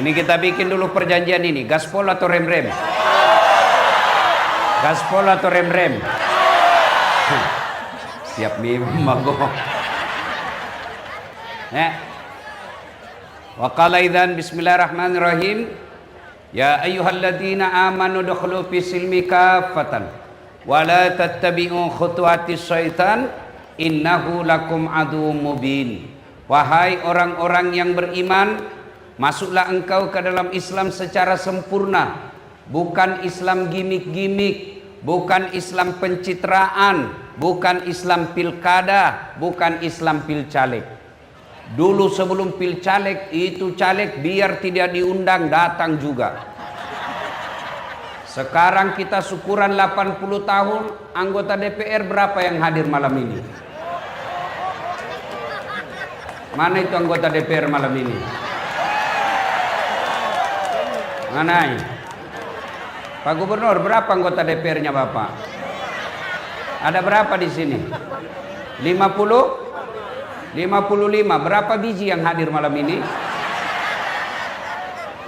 Ini kita bikin dulu perjanjian ini. Gaspol atau rem-rem? Gaspol atau rem-rem? Siap memang. Wa qala idzan bismillahirrahmanirrahim. Ya ayyuhalladzina amanu dukhulu fis silmi kaffatan wa la tattabi'u khutuwatis syaitan innahu lakum aduwwum mubin. Wahai orang-orang yang beriman, masuklah engkau ke dalam Islam secara sempurna, bukan Islam gimik-gimik, bukan Islam pencitraan, bukan Islam pilkada, bukan Islam pilcaleg. Dulu sebelum pilcaleg itu caleg biar tidak diundang datang juga. Sekarang kita syukuran 80 tahun, anggota DPR berapa yang hadir malam ini? Mana itu anggota DPR malam ini? Mana? Pak Gubernur, berapa anggota DPR-nya Bapak? Ada berapa di sini? 50? 55. Berapa biji yang hadir malam ini?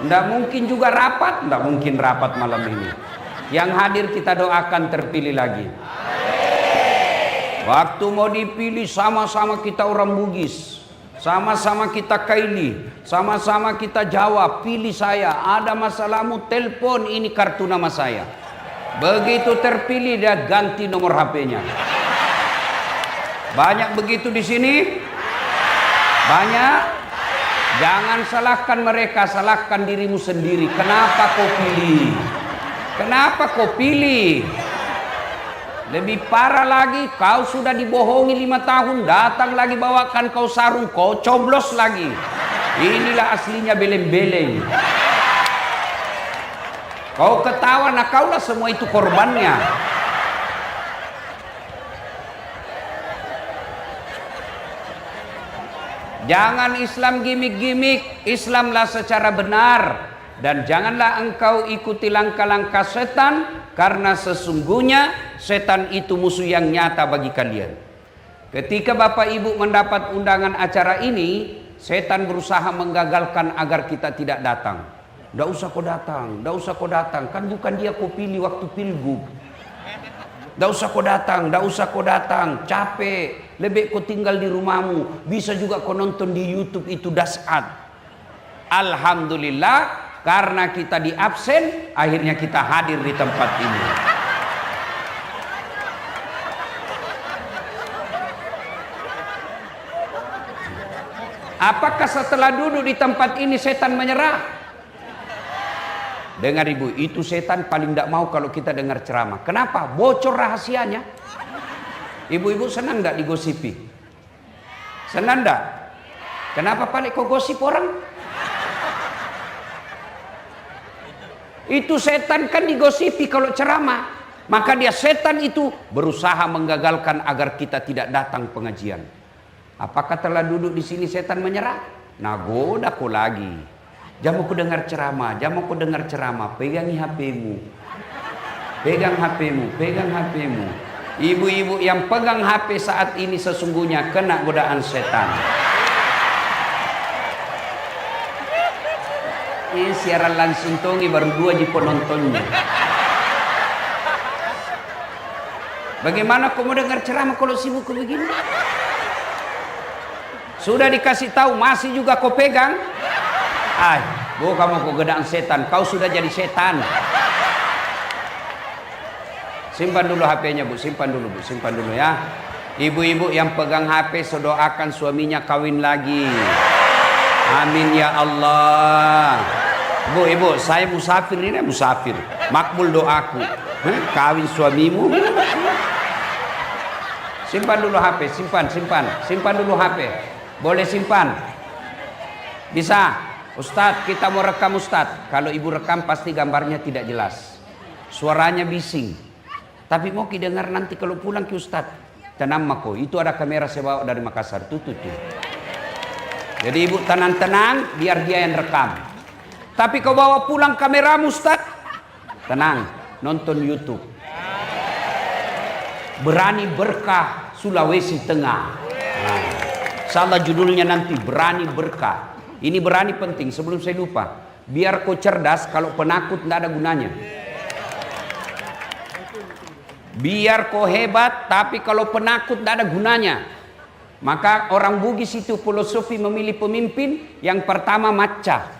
Tidak mungkin juga rapat. Tidak mungkin rapat malam ini. Yang hadir kita doakan terpilih lagi. Waktu mau dipilih sama-sama kita orang Bugis, sama-sama kita Kaili, sama-sama kita jawab, pilih saya. Ada masalahmu, telepon, ini kartu nama saya. Begitu terpilih dia ganti nomor HP-nya. Banyak begitu di sini? Banyak? Jangan salahkan mereka, salahkan dirimu sendiri. Kenapa kau pilih? Kenapa kau pilih? Lebih parah lagi, kau sudah dibohongi 5 tahun, datang lagi bawakan kau sarung, kau coblos lagi. Inilah aslinya beleng-beleng. Kau ketawa, nah kaulah semua itu korbannya. Jangan Islam gimik-gimik, Islamlah secara benar. Dan janganlah engkau ikuti langkah-langkah setan, karena sesungguhnya setan itu musuh yang nyata bagi kalian. Ketika Bapak Ibu mendapat undangan acara ini, setan berusaha menggagalkan agar kita tidak datang. Nggak usah kau datang, nggak usah kau datang, kan bukan dia kau pilih waktu pilgub. Nggak usah kau datang, nggak usah kau datang, capek, lebih kau tinggal di rumahmu, bisa juga kau nonton di YouTube itu dasat. Alhamdulillah, karena kita di absen, akhirnya kita hadir di tempat ini. Apakah setelah duduk di tempat ini setan menyerah? Dengar ibu, itu setan paling tidak mau kalau kita dengar ceramah. Kenapa? Bocor rahasianya. Ibu-ibu senang tidak digosipi? Senang tidak? Kenapa paling kau gosip orang? Itu setan kan digosipi kalau ceramah. Maka dia setan itu berusaha menggagalkan agar kita tidak datang pengajian. Apakah telah duduk di sini setan menyerah? Nah, goda kau lagi. Jangan aku dengar ceramah, jangan aku dengar ceramah. Pegangi HP-mu. Pegang HP-mu, pegang HP-mu. Ibu-ibu yang pegang HP saat ini sesungguhnya kena godaan setan. Ini siaran langsung tongi baru 2 di penontonnya. Bagaimana kau mau dengar ceramah kalau sibuk begini? Sudah dikasih tahu masih juga kau pegang? Bukan mau kau godaan setan, kau sudah jadi setan. Simpan dulu HP-nya Bu, simpan dulu Bu, simpan dulu ya. Ibu-ibu yang pegang HP, doakan suaminya kawin lagi. Amin ya Allah. Bu, ibu, saya musafir ini, musafir. Makbul doaku. Kawin suamimu. Simpan dulu HP, simpan dulu HP. Boleh simpan? Bisa? Ustadz, kita mau rekam Ustadz. Kalau ibu rekam pasti gambarnya tidak jelas. Suaranya bising. Tapi mau didengar nanti kalau pulang ke Ustadz. Tenang mako, itu ada kamera saya bawa dari Makassar. Tuh. Jadi ibu tenang-tenang biar dia yang rekam. Tapi kau bawa pulang kameramu Ustadz. Tenang, nonton YouTube. Berani Berkah Sulawesi Tengah. Salah judulnya nanti, Berani Berkah. Ini berani penting, sebelum saya lupa. biar kau cerdas, kalau penakut tidak ada gunanya. Biar kau hebat, tapi kalau penakut tidak ada gunanya. Maka orang Bugis itu filosofi memilih pemimpin, yang pertama maca,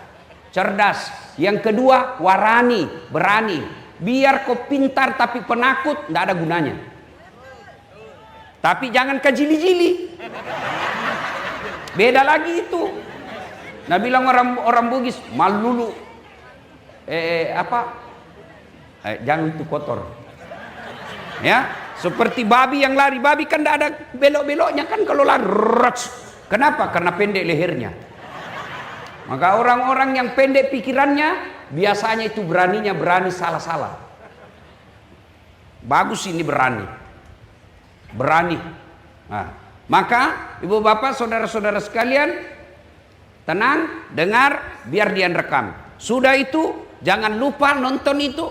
cerdas. Yang kedua warani, berani. Biar kau pintar tapi penakut, tidak ada gunanya. Tapi jangan kejili-jili. Beda lagi itu. Nah bilang orang Bugis, malulu. Jangan itu kotor. Ya, seperti babi yang lari. Babi kan tidak ada belok-beloknya kan kalau lari. Kenapa? Karena pendek lehernya. Maka orang-orang yang pendek pikirannya biasanya itu berani salah-salah. Bagus ini berani. Nah, maka ibu bapak saudara-saudara sekalian, tenang, dengar, biar dia rekam. Sudah itu jangan lupa nonton itu.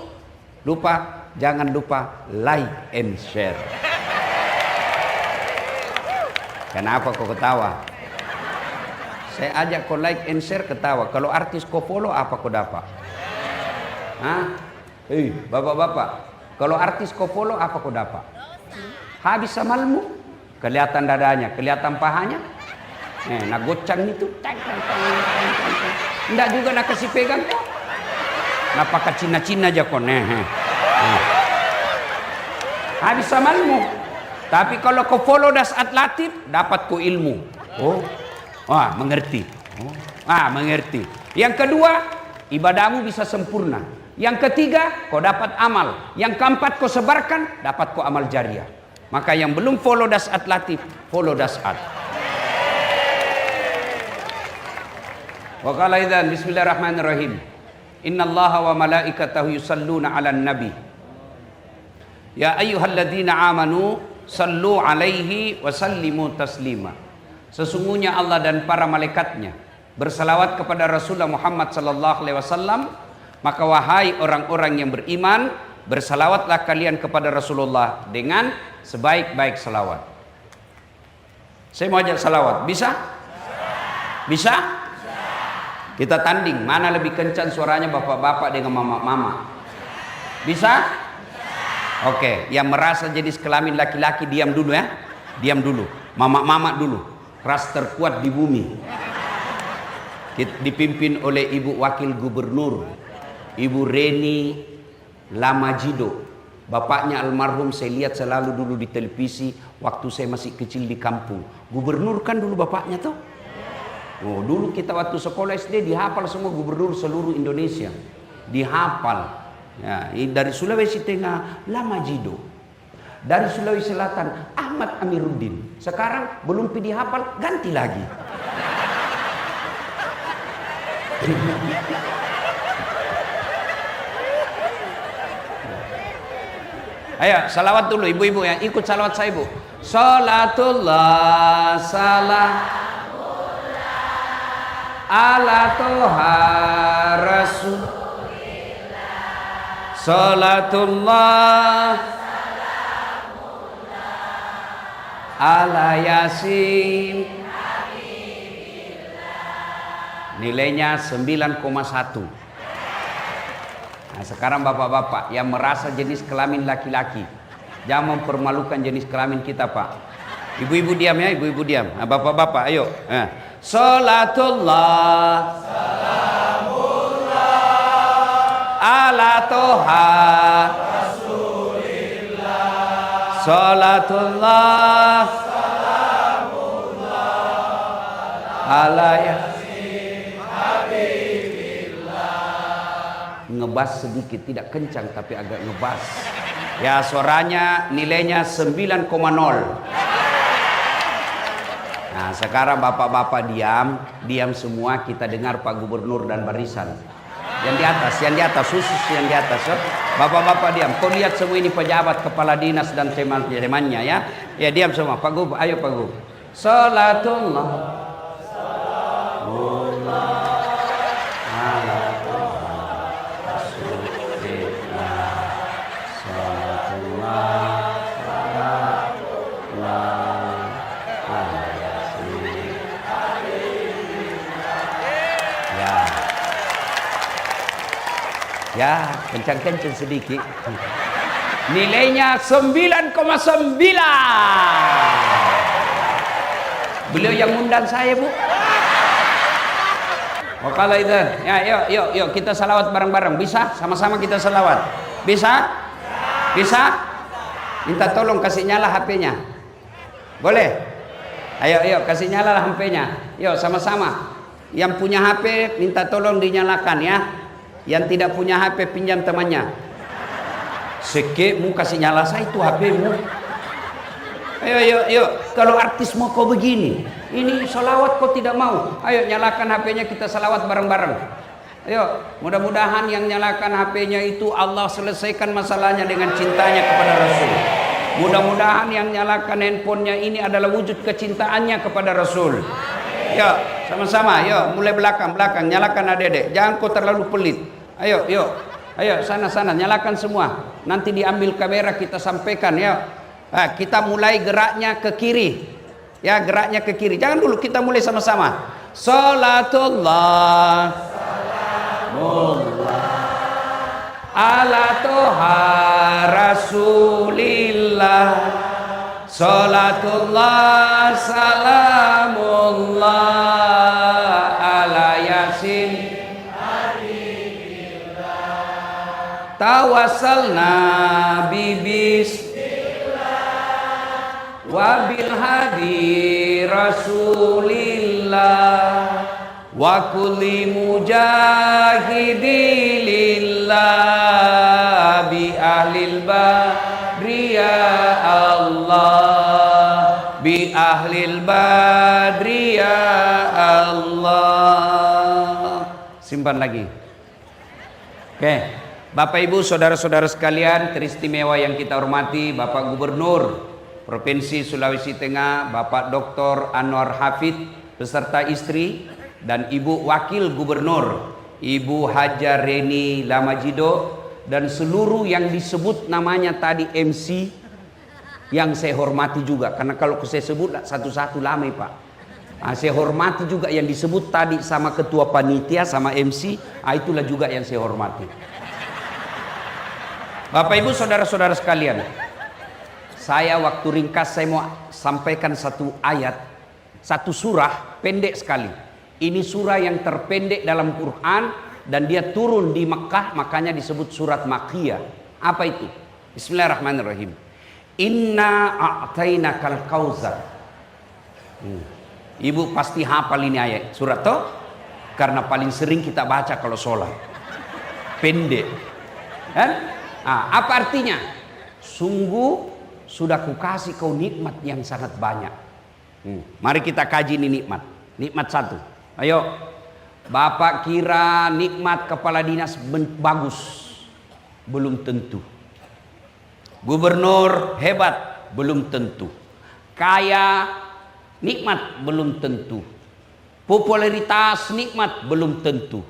Jangan lupa like and share. Kenapa kau ketawa? Saya ajak kau like and share ketawa. Kalau artis kau follow apa kau dapat? Bapak-bapak, kalau artis kau follow apa kau dapat? Habis amalmu, kelihatan dadanya, kelihatan pahanya. Nak gocang itu, enggak juga nak kasih pegang kau. Nak pakai Cina-Cina aja kau. Habis amalmu. Tapi kalau kau follow Dasat Latif, dapat kau ilmu. Mengerti. Mengerti. Yang kedua, ibadahmu bisa sempurna. Yang ketiga, kau dapat amal. Yang keempat, kau sebarkan, dapat kau amal jariah. Maka yang belum follow Dasat Latif, follow Dasat. Wa qala idzan bismillahirrahmanirrahim. Innallaha wa malaikatahu yusalluna 'alan nabi. Ya ayyuhalladzina amanu sallu 'alaihi wa sallimu taslima. Sesungguhnya Allah dan para malaikatnya bersalawat kepada Rasulullah Muhammad sallallahu alaihi wasallam. Maka wahai orang-orang yang beriman, bersalawatlah kalian kepada Rasulullah dengan sebaik-baik salawat. Saya mau ajak salawat, bisa? Bisa? Kita tanding, mana lebih kencang suaranya bapak-bapak dengan mama-mama. Bisa? Oke, yang merasa jenis kelamin laki-laki diam dulu ya. Diam dulu. Mama-mama dulu. Ras terkuat di bumi. Dipimpin oleh Ibu Wakil Gubernur, Ibu Reni Lamajido. Bapaknya almarhum saya lihat selalu dulu di televisi waktu saya masih kecil di kampung. Gubernur kan dulu bapaknya tuh. Dulu kita waktu sekolah SD dihafal semua gubernur seluruh Indonesia. Dihafal. Ya, dari Sulawesi Tengah Lamajido, dari Sulawesi Selatan Ahmad Amiruddin. Sekarang belum dihafal, ganti lagi. Ayo salawat dulu ibu-ibu yang ikut salawat saya ibu. Salatullah salamullah ala toha rasul. Salatullah salamullah ala yasin nilainya 9,1. Nah sekarang bapak-bapak yang merasa jenis kelamin laki-laki, jangan mempermalukan jenis kelamin kita pak. Ibu-ibu diam ya, ibu-ibu diam. Nah, bapak-bapak ayo. Salatullah ala toha rasulillah. Salatullah salamullah ala yasin habibillah. Ngebas sedikit, tidak kencang tapi agak ngebas. Ya suaranya nilainya 9,0. Nah sekarang bapak-bapak diam semua, kita dengar Pak Gubernur dan barisan. Yang di atas, khusus yang di atas. Bapak-bapak diam. Kau lihat semua ini pejabat, kepala dinas dan teman-temannya ya. Ya diam semua. Pak Gub, ayo Pak Gub. Salatullah. Ya, kencang-kencang sedikit. Nilainya 9,9. Beliau yang undang saya, Bu. Oh, kalau itu, ya, yuk kita salawat bareng-bareng. Bisa? Sama-sama kita salawat. Bisa? Bisa? Minta tolong kasih nyala HP-nya. Boleh? Ayo kasih nyala HP-nya. Yuk sama-sama. Yang punya HP minta tolong dinyalakan ya. Yang tidak punya HP pinjam temannya. Sekekmu kasih nyala saya itu HP-mu. Ayo. Kalau artis mau kau begini, ini salawat kau tidak mau. Ayo nyalakan HP-nya, kita salawat bareng-bareng. Ayo, mudah-mudahan yang nyalakan HP-nya itu Allah selesaikan masalahnya dengan cintanya kepada Rasul. Mudah-mudahan yang nyalakan handphonenya ini adalah wujud kecintaannya kepada Rasul. Yuk, sama-sama, yuk, mulai belakang, nyalakan adek-adek. Jangan kau terlalu pelit. Ayo, sana, nyalakan semua. Nanti diambil kamera kita sampaikan ya. Nah, kita mulai geraknya ke kiri. Ya, geraknya ke kiri. Jangan dulu, kita mulai sama-sama. Salatullah ala toha rasulillah. Salatullah salamullah ala yasin tawassalna bibis wabil hadi rasulillah wa kulli mujahidilillah bi ahlil badri ya Allah, bi ahlil badri ya Allah. Simpan lagi. Oke, Bapak Ibu saudara-saudara sekalian teristimewa yang kita hormati, Bapak Gubernur Provinsi Sulawesi Tengah, Bapak Dr. Anwar Hafid beserta istri, dan Ibu Wakil Gubernur Ibu Hajar Reni Lamajido, dan seluruh yang disebut namanya tadi MC yang saya hormati juga, karena kalau saya sebut satu-satu lama Pak. Nah, saya hormati juga yang disebut tadi sama ketua panitia sama MC, itulah juga yang saya hormati. Bapak Ibu saudara-saudara sekalian, saya waktu ringkas saya mau sampaikan satu ayat, satu surah pendek sekali. Ini surah yang terpendek dalam Quran dan dia turun di Mekah, makanya disebut surat Makkiyah. Apa itu? Bismillahirrahmanirrahim. Inna a'tainakal kautsar. Ibu pasti hafal ini ayat surat toh? Karena paling sering kita baca kalau sholat. Pendek. Kan? Apa artinya? Sungguh sudah kukasih kau nikmat yang sangat banyak. Mari kita kaji ini nikmat. Nikmat satu. Ayo, Bapak kira nikmat kepala dinas bagus? Belum tentu. Gubernur hebat? Belum tentu. Kaya nikmat? Belum tentu. Popularitas nikmat? Belum tentu.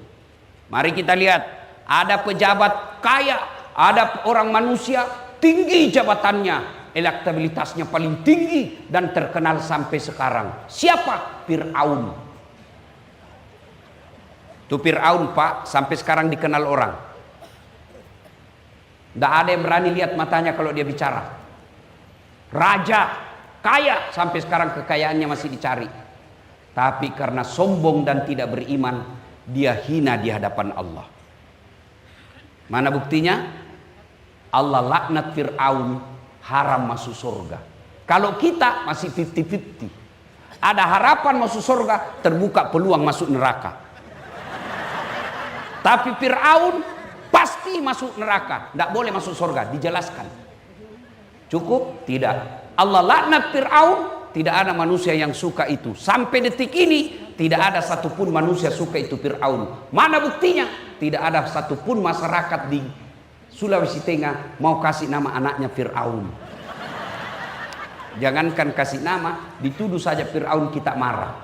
Mari kita lihat, ada pejabat kaya, ada orang manusia tinggi jabatannya, elektabilitasnya paling tinggi dan terkenal sampai sekarang. Siapa? Fir'aun. Itu Fir'aun Pak, sampai sekarang dikenal orang. Tidak ada yang berani lihat matanya kalau dia bicara. Raja, kaya, sampai sekarang kekayaannya masih dicari. Tapi karena sombong dan tidak beriman, dia hina di hadapan Allah. Mana buktinya? Allah laknat Fir'aun, haram masuk surga. Kalau kita masih 50-50. Ada harapan masuk surga, terbuka peluang masuk neraka. Tapi Fir'aun pasti masuk neraka, tidak boleh masuk surga. Dijelaskan. Cukup? Tidak. Allah laknat Fir'aun, tidak ada manusia yang suka itu. Sampai detik ini tidak ada satupun manusia suka itu Fir'aun. Mana buktinya? Tidak ada satupun masyarakat di Sulawesi Tengah mau kasih nama anaknya Fir'aun. Jangankan kasih nama, dituduh saja Fir'aun kita marah.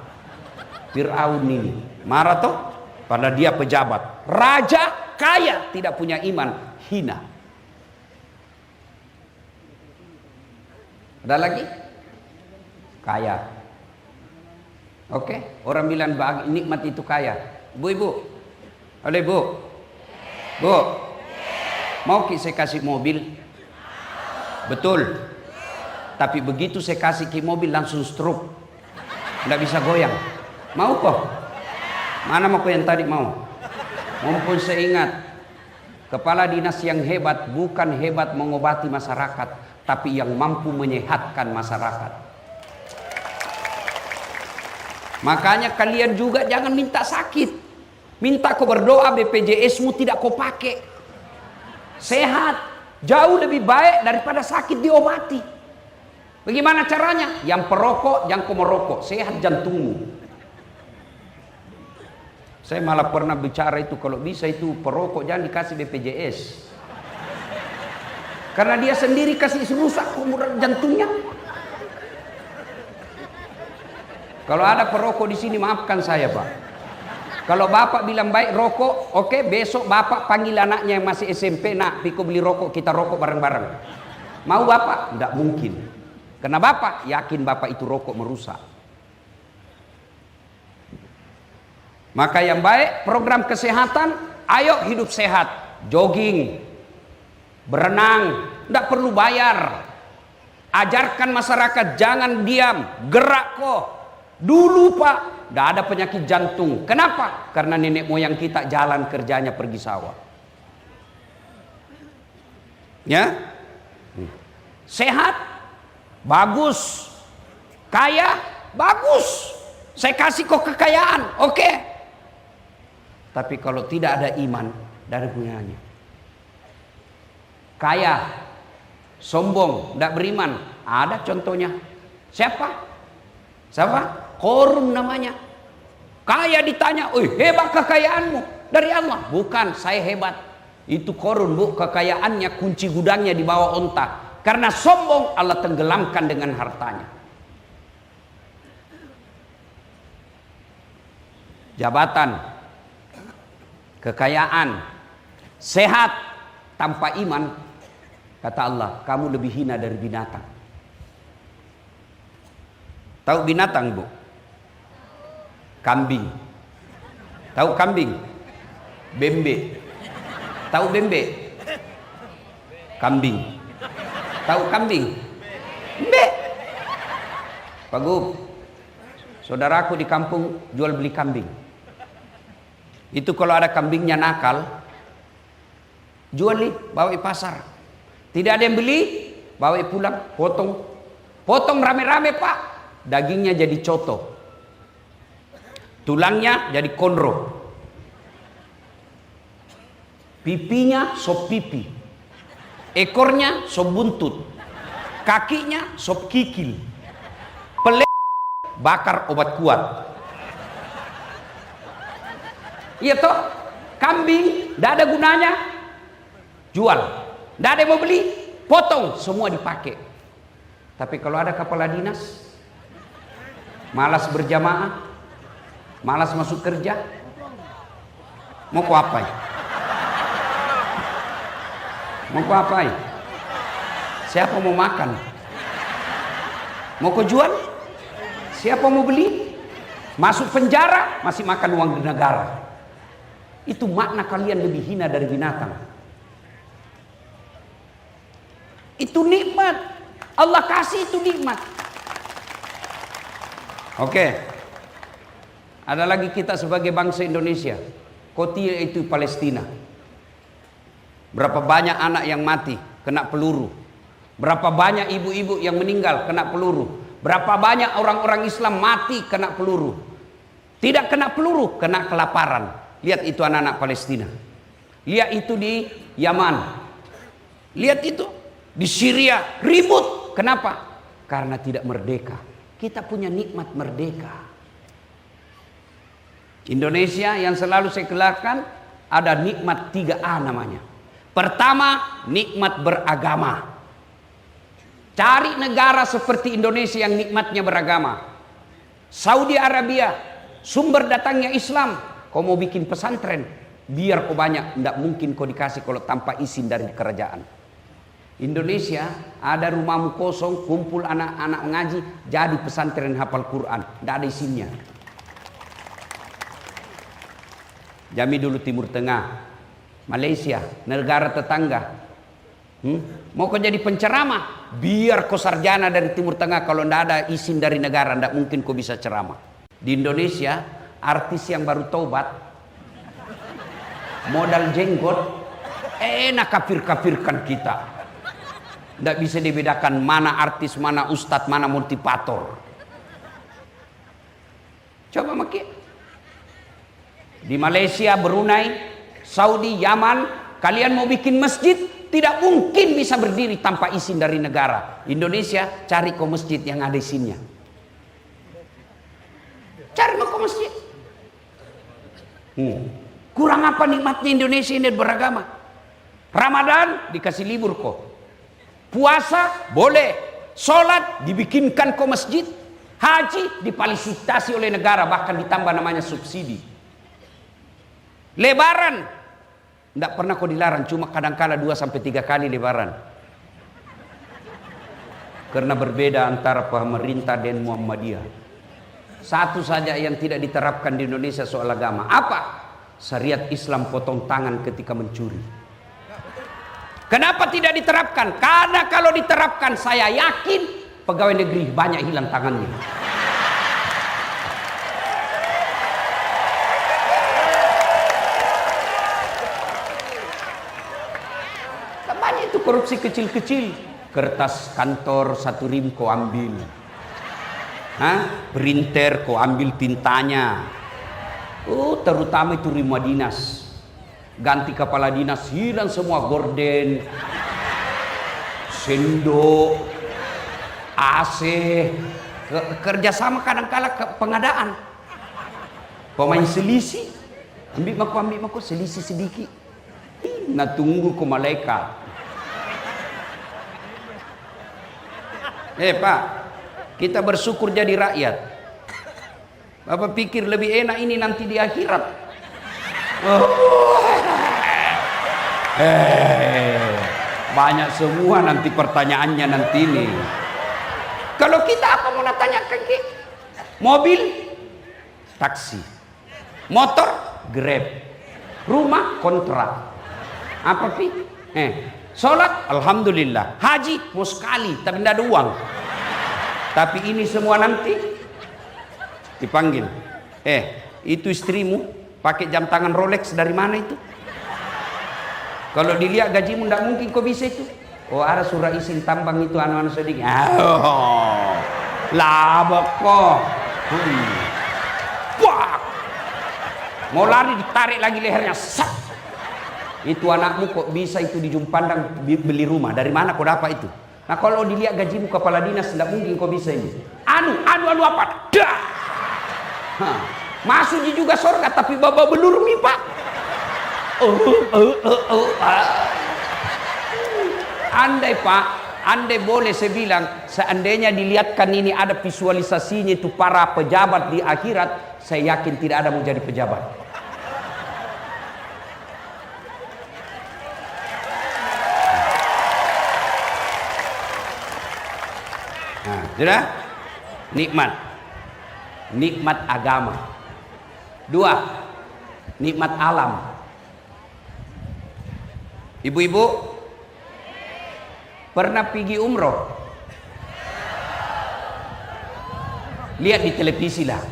Fir'aun ini marah toh? Padahal dia pejabat, raja, kaya, tidak punya iman, hina. Ada lagi? Kaya. Oke, orang bilang nikmat itu kaya. Ibu-ibu, ada ibu? Bu, Mau saya kasih mobil? Betul. Tapi begitu saya kasih ke mobil langsung stroke. Nggak bisa goyang. Mau kok? Mana mau kok yang tadi mau? Mumpun saya ingat, kepala dinas yang hebat bukan hebat mengobati masyarakat, tapi yang mampu menyehatkan masyarakat. Makanya kalian juga jangan minta sakit. Minta kau berdoa BPJS-mu tidak kau pakai. Sehat. Jauh lebih baik daripada sakit diobati. Bagaimana caranya? Yang perokok, yang kau merokok. Sehat jantungmu. Saya malah pernah bicara itu, kalau bisa itu perokok jangan dikasih BPJS. Karena dia sendiri kasih rusak jantungnya. Kalau ada perokok di sini maafkan saya, Pak. Kalau bapak bilang baik rokok, oke, besok bapak panggil anaknya yang masih SMP, nak, Piko beli rokok, kita rokok bareng-bareng. Mau bapak? Tidak mungkin. Karena bapak yakin bapak itu rokok merusak. Maka yang baik program kesehatan, ayo hidup sehat, jogging, berenang, tidak perlu bayar. Ajarkan masyarakat jangan diam, gerak kok. Dulu Pak, tidak ada penyakit jantung. Kenapa? Karena nenek moyang kita jalan kerjanya pergi sawah. Ya, sehat, bagus, kaya, bagus. Saya kasih kok kekayaan, oke. Tapi kalau tidak ada iman, tidak ada gunanya. Kaya, sombong, tidak beriman, ada contohnya. Siapa? Korun namanya. Kaya ditanya, hebat kekayaanmu dari Allah. Bukan, saya hebat. Itu korun, bu, kekayaannya kunci gudangnya di bawah onta. Karena sombong Allah tenggelamkan dengan hartanya. Jabatan, kekayaan, sehat tanpa iman, kata Allah, kamu lebih hina dari binatang. Tahu binatang, bu? Kambing. Tahu kambing? Bembe. Tahu bembe? Kambing. Tahu kambing? Bembe. Pak Gub, saudaraku di kampung jual beli kambing. Itu kalau ada kambingnya nakal, jual nih, bawa ke pasar. Tidak ada yang beli, bawa pulang, potong. Potong rame-rame Pak. Dagingnya jadi coto. Tulangnya jadi konro. Pipinya sop pipi. Ekornya sop buntut. Kakinya sop kikil. Bakar obat kuat. Iya toh, kambing tidak ada gunanya, jual. Tidak ada yang mau beli, potong, semua dipakai. Tapi kalau ada kepala dinas, malas berjamaah, malas masuk kerja, mau ku apain? Mau ku apain? Siapa mau makan? Mau ku jual? Siapa mau beli? Masuk penjara, masih makan uang negara. Itu makna kalian lebih hina dari binatang. Itu nikmat. Allah kasih itu nikmat. Oke. Ada lagi kita sebagai bangsa Indonesia. Koti itu Palestina. Berapa banyak anak yang mati kena peluru. Berapa banyak ibu-ibu yang meninggal kena peluru. Berapa banyak orang-orang Islam mati kena peluru. Tidak kena peluru, kena kelaparan. Lihat itu anak-anak Palestina. Lihat itu di Yaman. Lihat itu di Syria ribut. Kenapa? Karena tidak merdeka. Kita punya nikmat merdeka. Indonesia yang selalu saya gelarkan ada nikmat 3A namanya. Pertama, nikmat beragama. Cari negara seperti Indonesia yang nikmatnya beragama. Saudi Arabia, sumber datangnya Islam. Kau mau bikin pesantren, biar kau banyak, tidak mungkin kau dikasih kalau tanpa izin dari kerajaan. Indonesia ada rumahmu kosong, kumpul anak-anak mengaji, jadi pesantren hafal Quran, tidak ada izinnya. Jami dulu Timur Tengah, Malaysia, negara tetangga. Mau kau jadi penceramah? Biar kau sarjana dari Timur Tengah, kalau tidak ada izin dari negara, tidak mungkin kau bisa ceramah. Di Indonesia, artis yang baru taubat, modal jenggot, enak kafir-kafirkan kita. Tidak bisa dibedakan mana artis, mana ustadz, mana motivator. Coba makin. Di Malaysia, Brunei, Saudi, Yaman, kalian mau bikin masjid, tidak mungkin bisa berdiri tanpa izin dari negara. Indonesia, cari ke masjid yang ada izinnya. Cari ke masjid. Kurang apa nikmatnya Indonesia ini beragama? Ramadan dikasih libur kok. Puasa boleh. Sholat dibikinkan ke masjid. Haji difasilitasi oleh negara, bahkan ditambah namanya subsidi. Lebaran tidak pernah kau dilarang, cuma kadang-kala 2-3 kali lebaran. Karena berbeda antara pemerintah dan Muhammadiyah. Satu saja yang tidak diterapkan di Indonesia soal agama. Apa? Syariat Islam potong tangan ketika mencuri. Kenapa tidak diterapkan? Karena kalau diterapkan, saya yakin pegawai negeri banyak hilang tangannya. Banyak itu korupsi kecil-kecil. Kertas kantor 1 rim kau ambil. Printer kau ambil tintanya. Terutama itu rumah dinas. Ganti kepala dinas, hilang semua gorden, sendok, AC. Kerjasama kadang-kala pengadaan. Pemain selisih, ambil maku selisih sedikit. Nah tunggu ke malaikat. Pak, kita bersyukur jadi rakyat. Bapak pikir lebih enak ini nanti di akhirat. Banyak semua nanti pertanyaannya nanti ini. Kalau kita apa mau tanya ke mobil, taksi, motor, Grab, rumah kontrak, apa pi? Sholat, alhamdulillah. Haji mau sekali, tapi tidak ada uang. Tapi ini semua nanti dipanggil. Itu istrimu pakai jam tangan Rolex dari mana itu? Kalau dilihat gajimu tidak mungkin kau bisa itu. Ada surah izin tambang itu anak-anak sedikit. Labak kok. Mau lari ditarik lagi lehernya. Sat. Itu anakmu kok bisa itu di Jumpandang beli rumah. Dari mana kau dapat itu? Nah kalau dilihat gajimu kepala dinas tidak mungkin kau bisa ini. Anu apa? Dah. Masuk juga surga tapi babak belur mi pak. Andai boleh saya bilang, seandainya dilihatkan ini ada visualisasinya itu para pejabat di akhirat, saya yakin tidak ada mau jadi pejabat. Sudah? Nikmat agama. 2, nikmat alam. Ibu-ibu pernah pergi umroh? Lihat di televisi lah.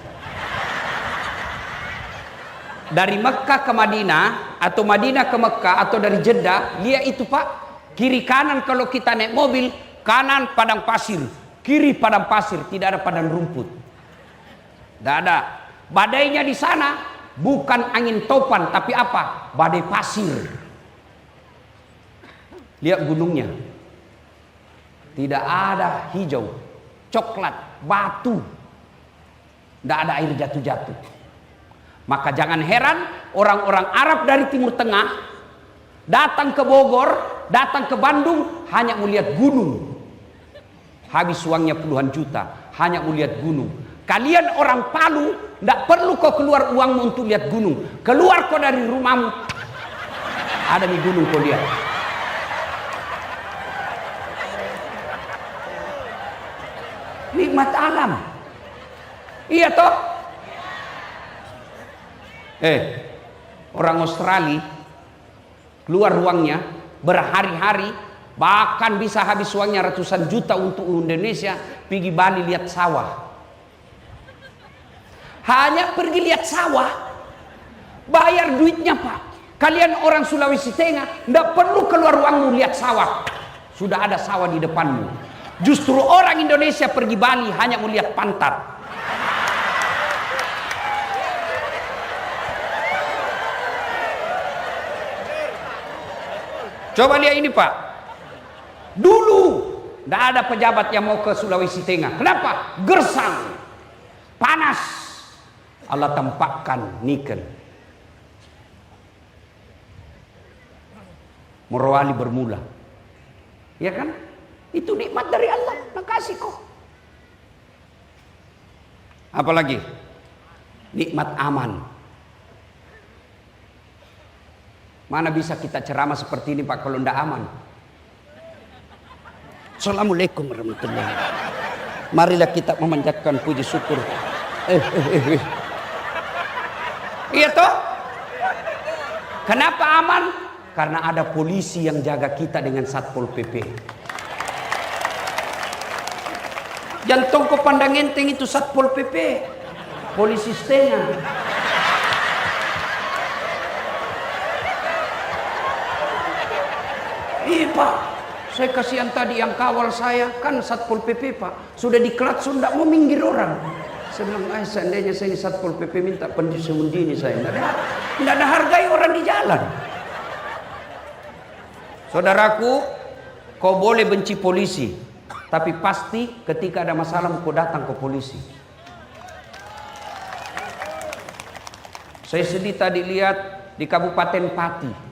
Dari Mekah ke Madinah atau Madinah ke Mekah atau dari Jeddah, lihat itu pak. Kiri kanan kalau kita naik mobil, kanan padang pasir, kiri padang pasir, tidak ada padang rumput. Tidak ada. Badainya di sana bukan angin topan, tapi apa? Badai pasir. Lihat gunungnya. Tidak ada hijau, coklat, batu. Tidak ada air jatuh-jatuh. Maka jangan heran orang-orang Arab dari Timur Tengah datang ke Bogor, datang ke Bandung hanya melihat gunung. Habis uangnya puluhan juta hanya melihat gunung. Kalian orang Palu tidak perlu kau keluar uangmu untuk lihat gunung. Keluar kau dari rumahmu, ada di gunung kau lihat. Nikmat alam. Iya toh? Orang Australia keluar uangnya berhari-hari, bahkan bisa habis uangnya ratusan juta untuk Indonesia, pergi Bali lihat sawah. Hanya pergi lihat sawah, bayar duitnya Pak. Kalian orang Sulawesi Tengah tidak perlu keluar uangmu lihat sawah, sudah ada sawah di depanmu. Justru orang Indonesia pergi Bali hanya melihat pantat. Coba lihat ini Pak. Dulu tidak ada pejabat yang mau ke Sulawesi Tengah. Kenapa? Gersang, panas. Allah tampakkan nikel. Morowali bermula. Ya kan? Itu nikmat dari Allah. Makasih kok. Apalagi? Nikmat aman. Mana bisa kita ceramah seperti ini Pak kalau tidak aman? Assalamualaikum warahmatullahi wabarakatuh. Marilah kita memanjatkan puji syukur. Iya toh? Kenapa aman? Karena ada polisi yang jaga kita dengan Satpol PP. Jantung kau pandang enteng itu Satpol PP. Polisi setengah. Iya Pak, saya kasihan tadi yang kawal saya kan Satpol PP Pak, sudah diklat sudah mau minggir orang. Saya bilang, seandainya saya ini Satpol PP minta pendidik ini saya tidak ada hargai orang di jalan. Saudaraku, kau boleh benci polisi, tapi pasti ketika ada masalah kau datang ke polisi. Saya sedih tadi lihat di Kabupaten Pati.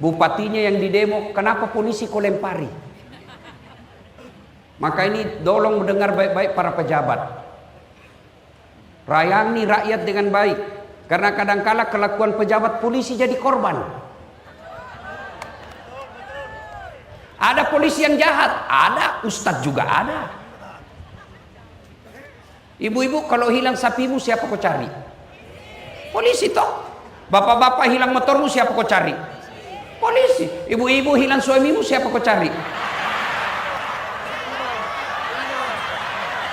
Bupatinya yang didemo, kenapa polisi kau lempari? Maka ini tolong mendengar baik-baik para pejabat. Rayani rakyat dengan baik. Karena kadangkala kelakuan pejabat polisi jadi korban. Ada polisi yang jahat, ada. Ustadz juga ada. Ibu-ibu kalau hilang sapimu siapa kau cari? Polisi toh. Bapak-bapak hilang motormu siapa kau cari? Polisi. Ibu-ibu hilang suamimu siapa kau cari?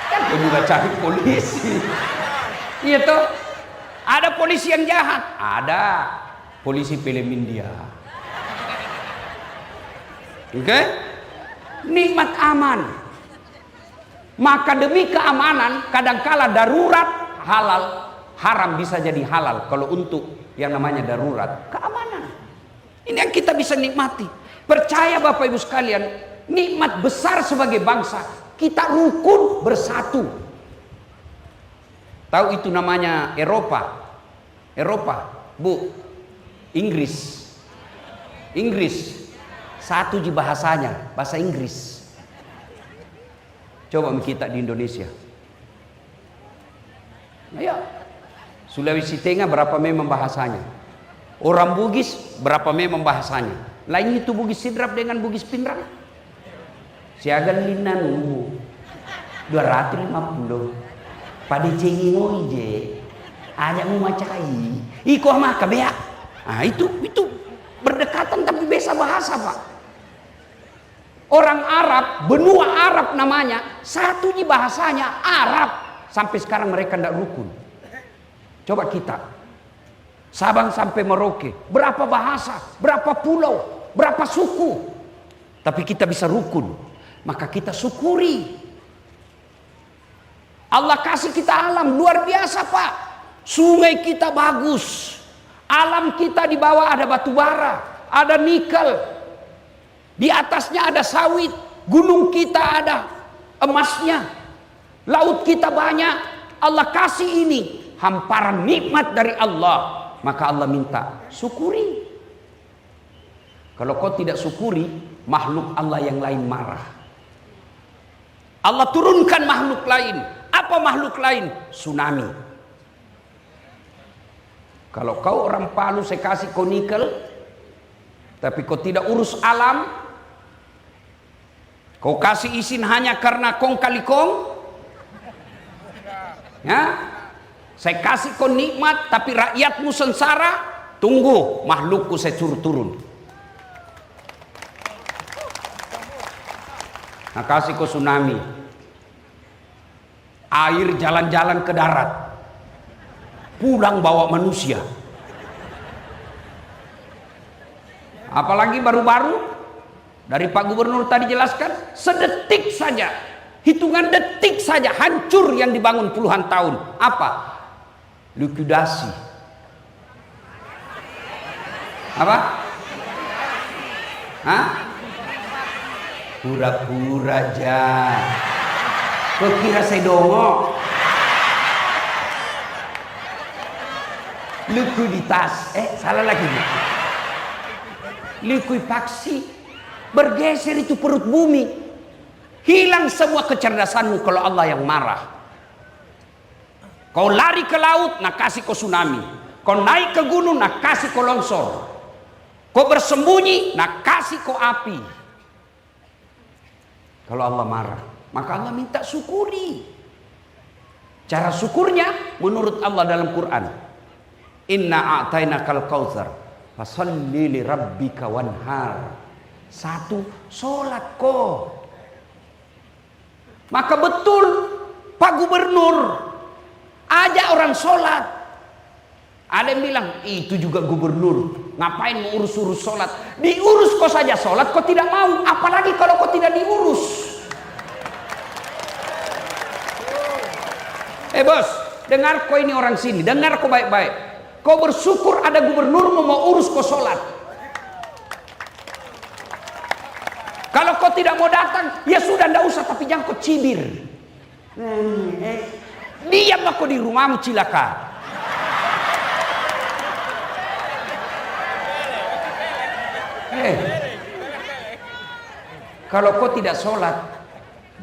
Kan kau juga cari polisi. Iya toh. Ada polisi yang jahat, ada polisi film India. Oke? Nikmat aman. Maka demi keamanan kadangkala darurat halal, haram bisa jadi halal kalau untuk yang namanya darurat. Keamanan. Ini yang kita bisa nikmati. Percaya Bapak Ibu sekalian, nikmat besar sebagai bangsa, kita rukun bersatu. Tahu itu namanya Eropa. Eropa, Bu. Inggris. Inggris. Satu di bahasanya, bahasa Inggris. Coba kita di Indonesia. Ayo. Sulawesi Tengah berapa memang bahasanya? Orang Bugis berapa memang bahasanya? Lain itu Bugis Sidrap dengan Bugis Pinrang. Siagan linanu 250. Pada cengingo ije. Ada mu macai. Iko mah kabea. Ah itu berdekatan tapi beza bahasa, Pak. Orang Arab, benua Arab namanya, satu di bahasanya Arab. Sampai sekarang mereka tidak rukun. Coba kita Sabang sampai Merauke, berapa bahasa, berapa pulau, berapa suku, tapi kita bisa rukun. Maka kita syukuri. Allah kasih kita alam luar biasa Pak. Sungai kita bagus, alam kita di bawah ada batu bara, ada nikel, di atasnya ada sawit, gunung kita ada emasnya, laut kita banyak. Allah kasih ini hamparan nikmat dari Allah. Maka Allah minta syukuri. Kalau kau tidak syukuri, makhluk Allah yang lain marah. Allah turunkan makhluk lain. Apa makhluk lain? Tsunami. Kalau kau orang Palu saya kasih kau nikel, tapi kau tidak urus alam, kau kasih izin hanya karena kong kali kong, ya? Saya kasih kau nikmat tapi rakyatmu sengsara, Tunggu makhlukku saya turun. Nah, kasih ke tsunami. Air jalan-jalan ke darat. Pulang bawa manusia. Apalagi baru-baru dari Pak Gubernur tadi jelaskan, sedetik saja, hitungan detik saja hancur yang dibangun puluhan tahun. Apa? Likuidasi. Apa? Hah? Pura-pura aja. Kau kira saya dongok? Likuiditas. Salah lagi. Likuifaksi. Bergeser itu perut bumi. Hilang semua kecerdasanmu kalau Allah yang marah. Kau lari ke laut, nak kasih kau tsunami. Kau naik ke gunung, nak kasih kau longsor. Kau bersembunyi, nak kasih kau api. Kalau Allah marah, maka Allah minta syukuri. Cara syukurnya menurut Allah dalam Quran. Inna a'tainakal kautsar fasalli li rabbika wanhar. Satu, sholat kau. Maka betul Pak Gubernur ajak orang sholat. Ada yang bilang itu juga gubernur, ngapain mau urus-urus sholat? Diurus kau saja sholat, kau tidak mau, apalagi kalau kau tidak diurus. Bos, dengar kau ini orang sini, dengar kau baik-baik. Kau bersyukur ada gubernur mau urus kau sholat. Kalau kau tidak mau datang, ya sudah, ndak usah, tapi jangan kau cibir. Diam kau di rumahmu cilaka. Kalau kau tidak sholat,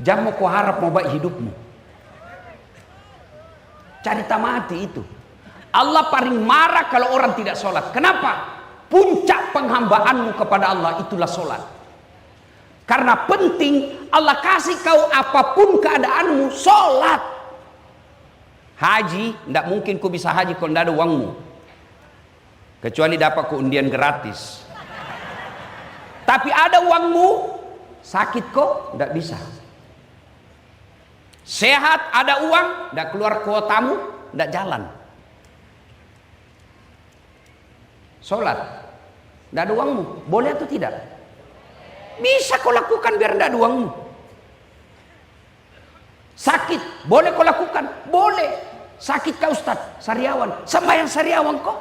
jangan kau harap mau baik hidupmu. Cari mati itu. Allah paling marah kalau orang tidak sholat. Kenapa? Puncak penghambaanmu kepada Allah itulah sholat. Karena penting Allah kasih kau apapun keadaanmu, sholat. Haji, tidak mungkin kau bisa haji kalau tidak ada uangmu. Kecuali dapat keundian gratis. Tapi ada uangmu, sakit kok, tidak bisa. Sehat, ada uang, tidak keluar kuotamu, tidak jalan. Sholat, tidak ada uangmu, boleh atau tidak? Bisa kau lakukan biar tidak ada uangmu. Sakit, boleh kau lakukan? Boleh. Sakit kau Ustaz, sariawan, sembahyang sariawan kok.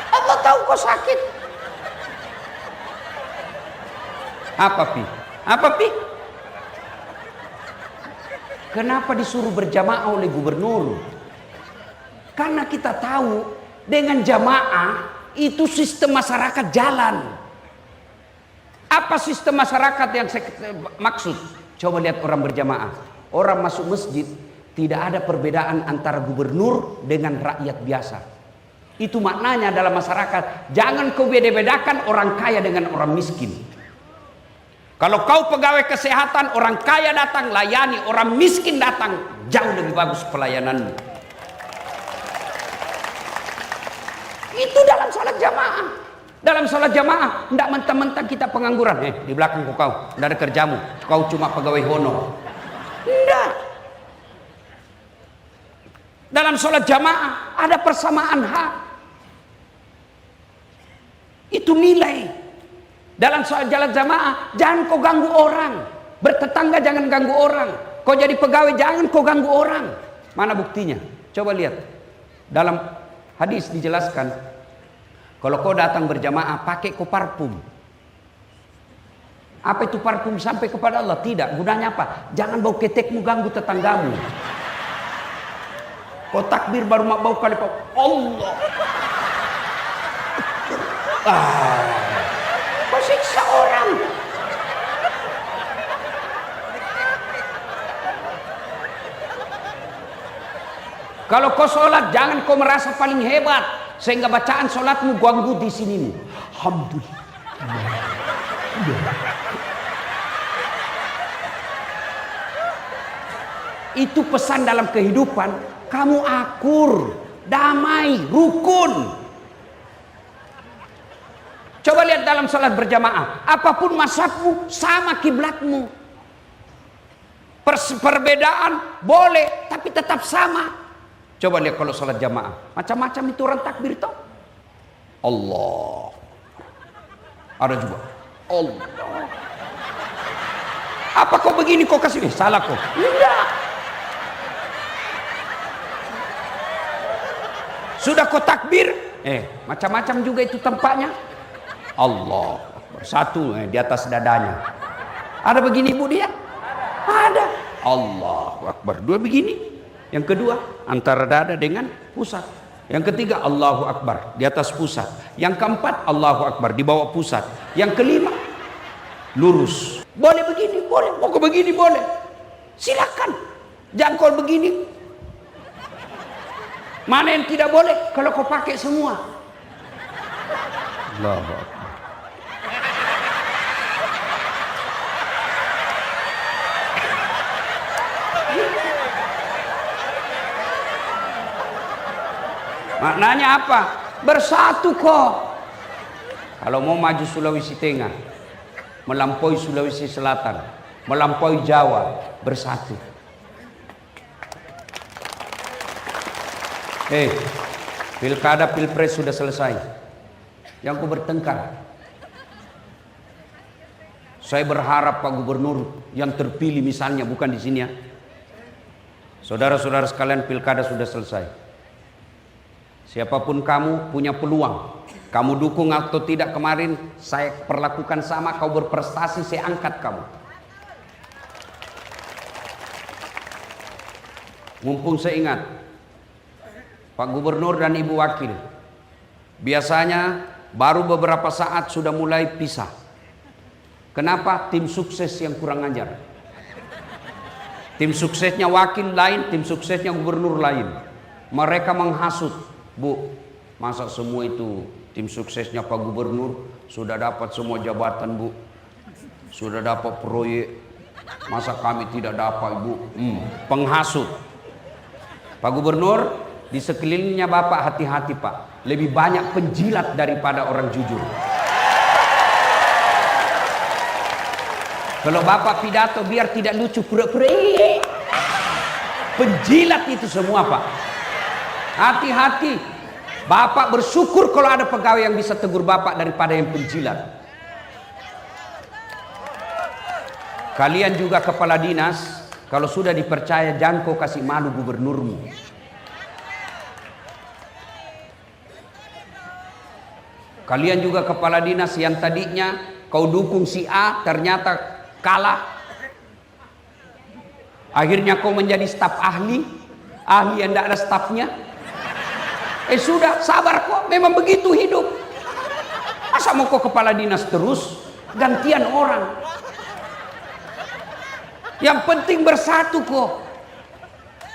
Allah tahu kau sakit. Apa pi? Kenapa disuruh berjamaah oleh gubernur? Karena kita tahu dengan jamaah itu sistem masyarakat jalan. Apa sistem masyarakat yang saya maksud? Coba lihat orang berjamaah. Orang masuk masjid, tidak ada perbedaan antara gubernur dengan rakyat biasa. Itu maknanya dalam masyarakat. Jangan kau beda-bedakan orang kaya dengan orang miskin. Kalau kau pegawai kesehatan, orang kaya datang layani, orang miskin datang, jauh lebih bagus pelayananmu. Itu dalam salat jamaah. Dalam salat jamaah, tidak mentang-mentang kita pengangguran. Di belakang kau, tidak ada kerjamu, kau cuma pegawai honor. Tidak. Dalam salat jamaah ada persamaan hak. Itu nilai. Dalam soal jalan jamaah, jangan kau ganggu orang. Bertetangga jangan ganggu orang. Kau jadi pegawai, jangan kau ganggu orang. Mana buktinya? Coba lihat. Dalam hadis dijelaskan, kalau kau datang berjamaah, pakai kau parfum. Apa itu parfum sampai kepada Allah? Tidak. Gunanya apa? Jangan bau ketekmu ganggu tetanggamu. Kau takbir baru mak bau kali Allah. Kau siksa orang. Kalau kau sholat, jangan kau merasa paling hebat sehingga bacaan sholatmu ganggu di sinimu. Alhamdulillah. Itu pesan dalam kehidupan. Kamu akur, damai, rukun. Coba lihat dalam salat berjamaah. Apapun mazhabmu, sama kiblatmu. Perbedaan boleh, tapi tetap sama. Coba lihat kalau salat jamaah. Macam-macam itu orang takbir toh. Allah. Ada juga. Allah. Apa kau begini kau kasih? Salah kau. Tidak. Sudah kau takbir, macam-macam juga itu tempatnya. Allah satu di atas dadanya. Ada begini ibu dia? Ada. Allahu Akbar. Dua begini. Yang kedua antara dada dengan pusat. Yang ketiga Allahu Akbar di atas pusat. Yang keempat Allahu Akbar di bawah pusat. Yang kelima lurus. Boleh begini, boleh. Mau kau begini boleh. Silakan. Jangan kau begini. Mana yang tidak boleh? Kalau kau pakai semua. Allahu Akbar. Maknanya apa? Bersatu kok. Kalau mau maju Sulawesi Tengah, melampaui Sulawesi Selatan, melampaui Jawa, bersatu. Pilkada Pilpres sudah selesai. Yang ku bertengkar. Saya berharap Pak Gubernur yang terpilih misalnya, bukan di sini ya. Saudara-saudara sekalian, pilkada sudah selesai. Siapapun kamu punya peluang. Kamu dukung atau tidak kemarin, saya perlakukan sama, kau berprestasi, saya angkat kamu. Mumpung saya ingat, Pak Gubernur dan Ibu Wakil, biasanya baru beberapa saat sudah mulai pisah. Kenapa? Tim sukses yang kurang ajar. Tim suksesnya wakil lain, tim suksesnya gubernur lain. Mereka menghasut. Bu, masa semua itu tim suksesnya Pak Gubernur sudah dapat semua jabatan, Bu, sudah dapat proyek, masa kami tidak dapat, Bu? Penghasut. Pak Gubernur, di sekelilingnya Bapak hati-hati Pak, lebih banyak penjilat daripada orang jujur. Kalau Bapak pidato biar tidak lucu, pura-pura penjilat itu semua Pak. Hati-hati. Bapak bersyukur kalau ada pegawai yang bisa tegur Bapak daripada yang penjilat. Kalian juga kepala dinas, kalau sudah dipercaya jangan kau kasih malu gubernurmu. Kalian juga kepala dinas yang tadinya kau dukung si A ternyata kalah. Akhirnya kau menjadi staf ahli yang tidak ada stafnya. Sudah, sabar kok, memang begitu hidup. Masa mau kok kepala dinas terus, gantian orang. Yang penting bersatu kok.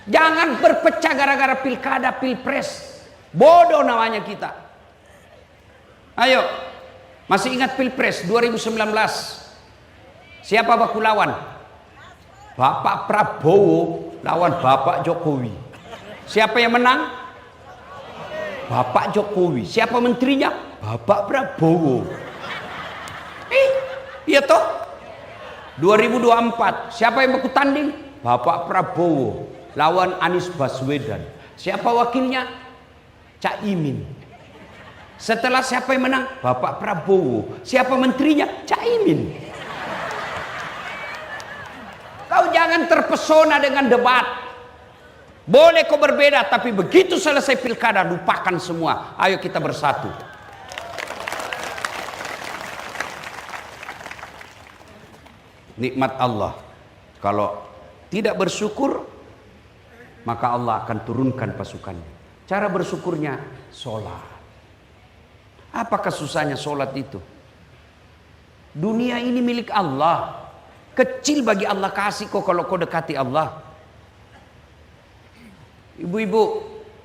Jangan berpecah gara-gara pilkada, pilpres. Bodoh namanya kita. Ayo, masih ingat pilpres 2019? Siapa baku lawan? Bapak Prabowo lawan Bapak Jokowi. Siapa yang menang? Bapak Jokowi. Siapa menterinya? Bapak Prabowo. Iya toh? 2024 siapa yang baku tanding? Bapak Prabowo lawan Anies Baswedan. Siapa wakilnya? Cak Imin. Setelah siapa yang menang? Bapak Prabowo. Siapa menterinya? Cak Imin. Kau jangan terpesona dengan debat. Boleh kau berbeda, tapi begitu selesai pilkada lupakan semua. Ayo kita bersatu. Nikmat Allah. Kalau tidak bersyukur, maka Allah akan turunkan pasukannya. Cara bersyukurnya sholat. Apakah susahnya sholat itu? Dunia ini milik Allah. Kecil bagi Allah kasih kok kalau kau dekati Allah. Ibu-ibu,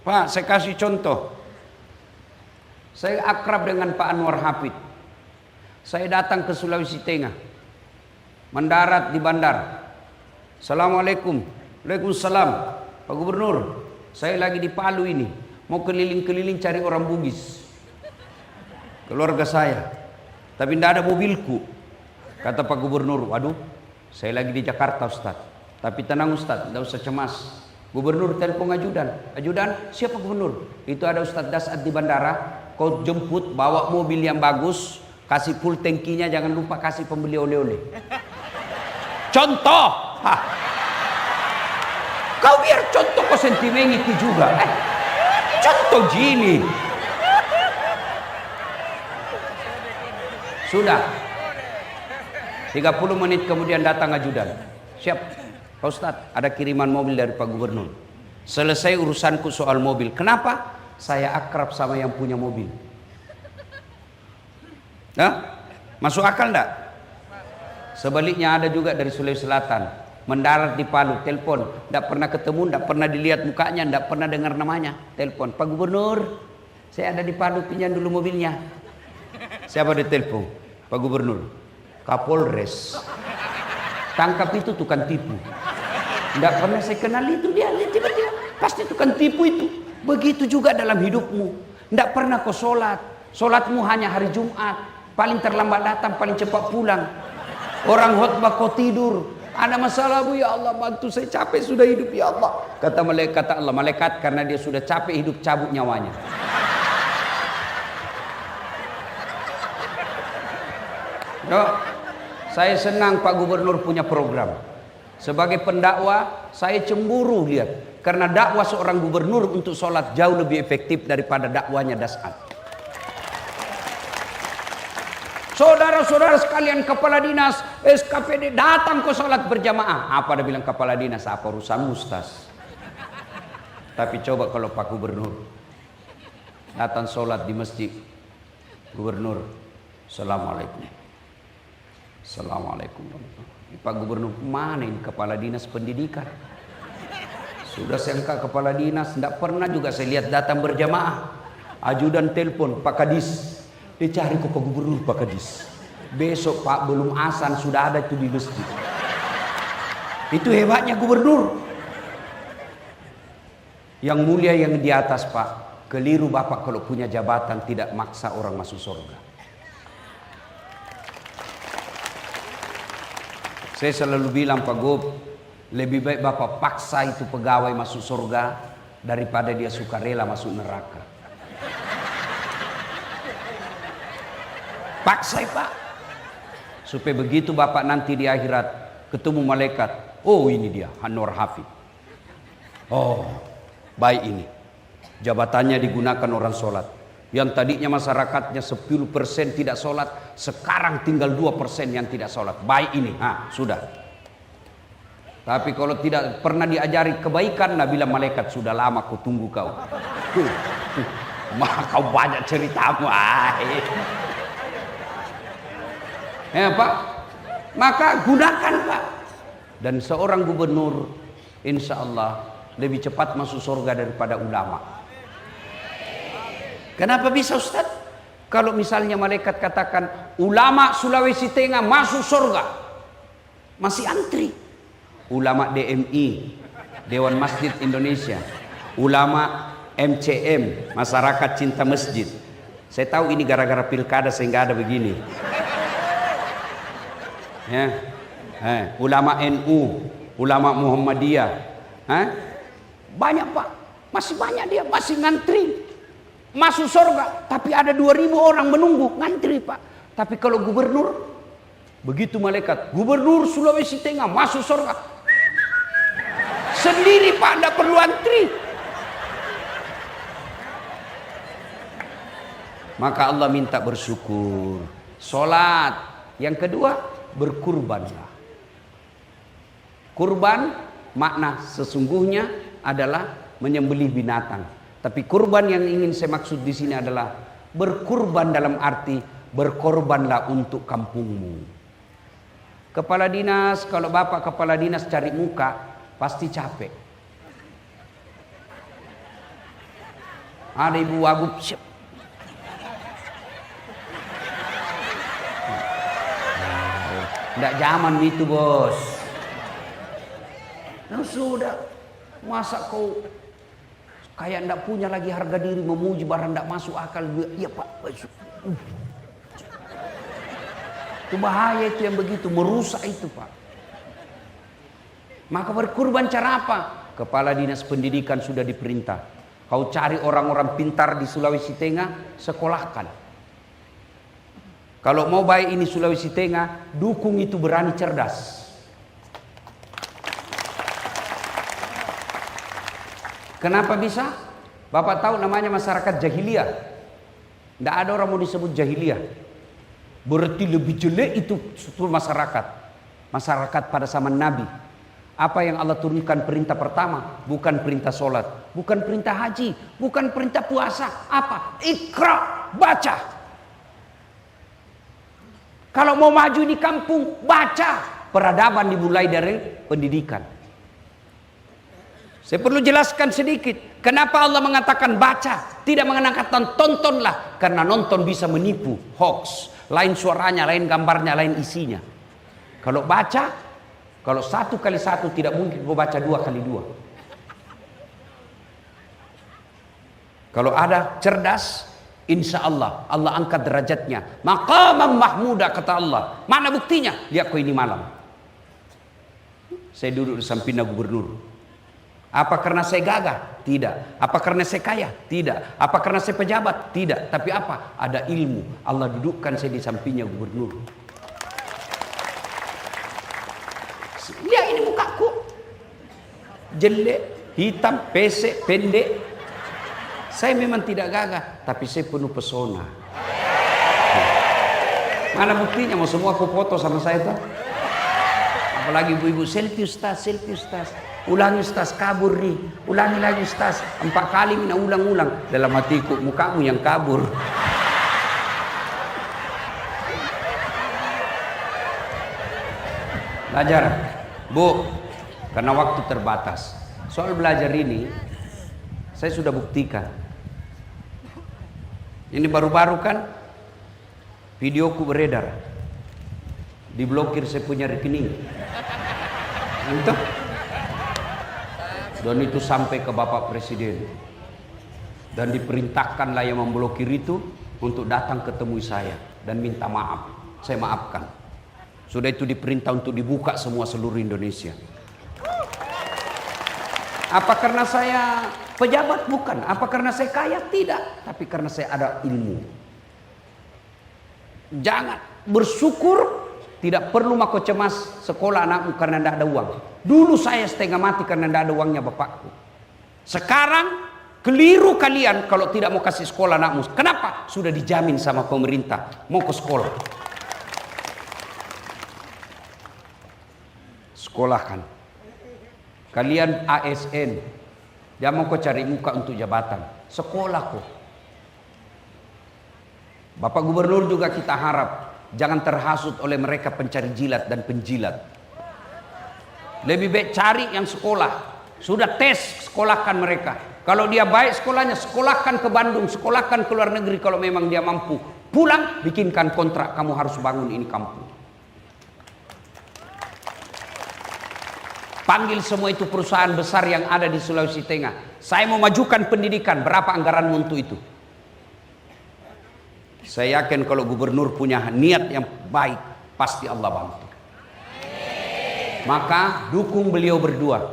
Pak, saya kasih contoh. Saya akrab dengan Pak Anwar Hafid. Saya datang ke Sulawesi Tengah, mendarat di bandar. Assalamualaikum. Waalaikumsalam. Pak Gubernur, saya lagi di Palu ini, mau keliling-keliling cari orang Bugis, keluarga saya, tapi tidak ada mobilku. Kata Pak Gubernur, waduh, saya lagi di Jakarta Ustaz. Tapi tenang Ustaz, tidak usah cemas. Gubernur telepon ajudan. Ajudan, siapa Gubernur? Itu ada Ustaz Dasat di bandara. Kau jemput, bawa mobil yang bagus, kasih full tankinya, jangan lupa kasih pembeli oleh-oleh. Contoh. Hah. Kau biar contoh kau sentimen itu juga. Contoh gini. Sudah. 30 menit kemudian datang ajudan. Siap. Pak Ustadz, ada kiriman mobil dari Pak Gubernur. Selesai urusanku soal mobil. Kenapa? Saya akrab sama yang punya mobil. Nah, masuk akal enggak? Sebaliknya ada juga dari Sulawesi Selatan, mendarat di Palu, telepon, enggak pernah ketemu, enggak pernah dilihat mukanya, enggak pernah dengar namanya. Telepon, Pak Gubernur, saya ada di Palu, pinjam dulu mobilnya. Siapa ditelepon? Pak Gubernur. Kapolres. Tangkap itu tukang tipu. Enggak pernah saya kenal itu dia, tiba-tiba pasti tukang tipu itu. Begitu juga dalam hidupmu. Tidak pernah kau sholat. Sholatmu hanya hari Jumat. Paling terlambat datang, paling cepat pulang. Orang khutbah kau tidur. Ada masalah bu, ya Allah bantu saya, capek sudah hidup ya Allah. Kata Allah, malaikat karena dia sudah capek hidup cabut nyawanya. Yo, saya senang Pak Gubernur punya program. Sebagai pendakwah, saya cemburu lihat. Karena dakwah seorang gubernur untuk sholat jauh lebih efektif daripada dakwanya Dasat. Saudara-saudara sekalian, kepala dinas, SKPD datang ke sholat berjamaah. Apa dia bilang kepala dinas? Apa urusan Ustaz? Tapi coba kalau Pak Gubernur datang sholat di masjid. Gubernur, Assalamualaikum. Assalamualaikum. Pak Gubernur, mana ini kepala dinas pendidikan? Sudah saya angkat kepala dinas, tidak pernah juga saya lihat datang berjamaah. Ajudan telepon, Pak Kadis, dicari ke Pak Gubernur, Pak Kadis. Besok Pak, belum azan sudah ada itu di masjid. Itu hebatnya gubernur. Yang mulia yang di atas Pak, keliru Bapak kalau punya jabatan tidak maksa orang masuk surga. Saya selalu bilang Pak Gub, lebih baik Bapak paksa itu pegawai masuk surga daripada dia sukarela masuk neraka. Paksa Pak, supaya begitu Bapak nanti di akhirat ketemu malaikat, oh ini dia Anwar Hafid. Oh baik, ini jabatannya digunakan orang sholat. Yang tadinya masyarakatnya 10% tidak sholat, sekarang tinggal 2% yang tidak sholat. Baik ini, sudah. Tapi kalau tidak pernah diajari kebaikan, nah bilang malaikat sudah lama aku tunggu kau. Maka kau banyak ceritamu. Ya Pak, maka gunakan Pak. Dan seorang gubernur, insya Allah lebih cepat masuk surga daripada ulama. Kenapa bisa Ustaz? Kalau misalnya malaikat katakan ulama Sulawesi Tengah masuk surga, masih antri. Ulama DMI, Dewan Masjid Indonesia, ulama MCM, Masyarakat Cinta Masjid. Saya tahu ini gara-gara pilkada sehingga ada begini. Ya, ulama NU, ulama Muhammadiyah, banyak Pak, masih banyak dia, masih ngantri masuk surga. Tapi ada 2.000 orang menunggu ngantri Pak. Tapi kalau gubernur, begitu malaikat gubernur Sulawesi Tengah masuk surga, sendiri Pak, tidak perlu antri. Maka Allah minta bersyukur, sholat. Yang kedua, berkurbanlah. Kurban makna sesungguhnya adalah menyembelih binatang. Tapi kurban yang ingin saya maksud di sini adalah berkurban dalam arti berkorbanlah untuk kampungmu. Kepala dinas, kalau Bapak kepala dinas cari muka, pasti capek. Ada Ibu Wagub, siap. Nggak zaman itu bos. Nah, sudah, masa kau kayak ndak punya lagi harga diri, memuji barang ndak masuk akal. Iya Pak. Itu bahaya, itu yang begitu, merusak itu Pak. Maka berkurban cara apa? Kepala Dinas Pendidikan sudah diperintah. Kau cari orang-orang pintar di Sulawesi Tengah, sekolahkan. Kalau mau baik ini Sulawesi Tengah, dukung itu berani cerdas. Kenapa bisa? Bapak tahu namanya masyarakat jahiliyah. Tidak ada orang mau disebut jahiliyah. Berarti lebih jelek itu masyarakat. Masyarakat pada zaman Nabi. Apa yang Allah turunkan perintah pertama? Bukan perintah sholat, bukan perintah haji, bukan perintah puasa. Apa? Iqra, baca. Kalau mau maju di kampung, baca. Peradaban dimulai dari pendidikan. Saya perlu jelaskan sedikit. Kenapa Allah mengatakan baca, tidak mengatakan tontonlah? Karena nonton bisa menipu, hoax. Lain suaranya, lain gambarnya, lain isinya. Kalau baca, kalau 1 kali 1 tidak mungkin kau baca 2 kali 2. Kalau ada cerdas, insya Allah Allah angkat derajatnya. Maqamam mahmuda kata Allah. Mana buktinya? Lihat kau ini malam. Saya duduk di sampingnya gubernur. Apa karena saya gagah? Tidak. Apa karena saya kaya? Tidak. Apa karena saya pejabat? Tidak. Tapi apa? Ada ilmu. Allah dudukkan saya di sampingnya gubernur. Lihat ini mukaku. Jelek, hitam, pesek, pendek. Saya memang tidak gagah, tapi saya penuh pesona. Mana buktinya? Mau semua aku foto sama saya tuh? Apalagi ibu-ibu, selfie Ustaz, selfie Ustaz. Ulangi Ustaz, kabur nih. Ulangi lagi Ustaz. 4 kali mina ulang-ulang. Dalam hatiku, mukamu yang kabur. Belajar, Bu, karena waktu terbatas. Soal belajar ini, saya sudah buktikan. Ini baru-baru kan, videoku beredar. Diblokir saya punya rekening. Entah. Dan itu sampai ke Bapak Presiden. Dan diperintahkanlah yang memblokir itu untuk datang ketemu saya dan minta maaf. Saya maafkan. Sudah itu diperintah untuk dibuka semua seluruh Indonesia. Apa karena saya pejabat? Bukan. Apa karena saya kaya? Tidak. Tapi karena saya ada ilmu. Jangan bersyukur. Tidak perlu mako cemas sekolah anakmu karena tidak ada uang. Dulu saya setengah mati karena tidak ada uangnya bapakku. Sekarang keliru kalian kalau tidak mau kasih sekolah anakmu. Kenapa? Sudah dijamin sama pemerintah. Mau ke sekolah. Sekolahkan. Kalian ASN. Jangan mau kau cari muka untuk jabatan. Sekolah kok. Bapak Gubernur juga kita harap. Jangan terhasut oleh mereka pencari jilat dan penjilat. Lebih baik cari yang sekolah. Sudah tes, sekolahkan mereka. Kalau dia baik sekolahnya, sekolahkan ke Bandung, sekolahkan ke luar negeri kalau memang dia mampu. Pulang, bikinkan kontrak, kamu harus bangun ini kampung. Panggil semua itu perusahaan besar yang ada di Sulawesi Tengah. Saya mau majukan pendidikan, berapa anggaranmu untuk itu? Saya yakin kalau gubernur punya niat yang baik, pasti Allah bantu. Maka dukung beliau berdua.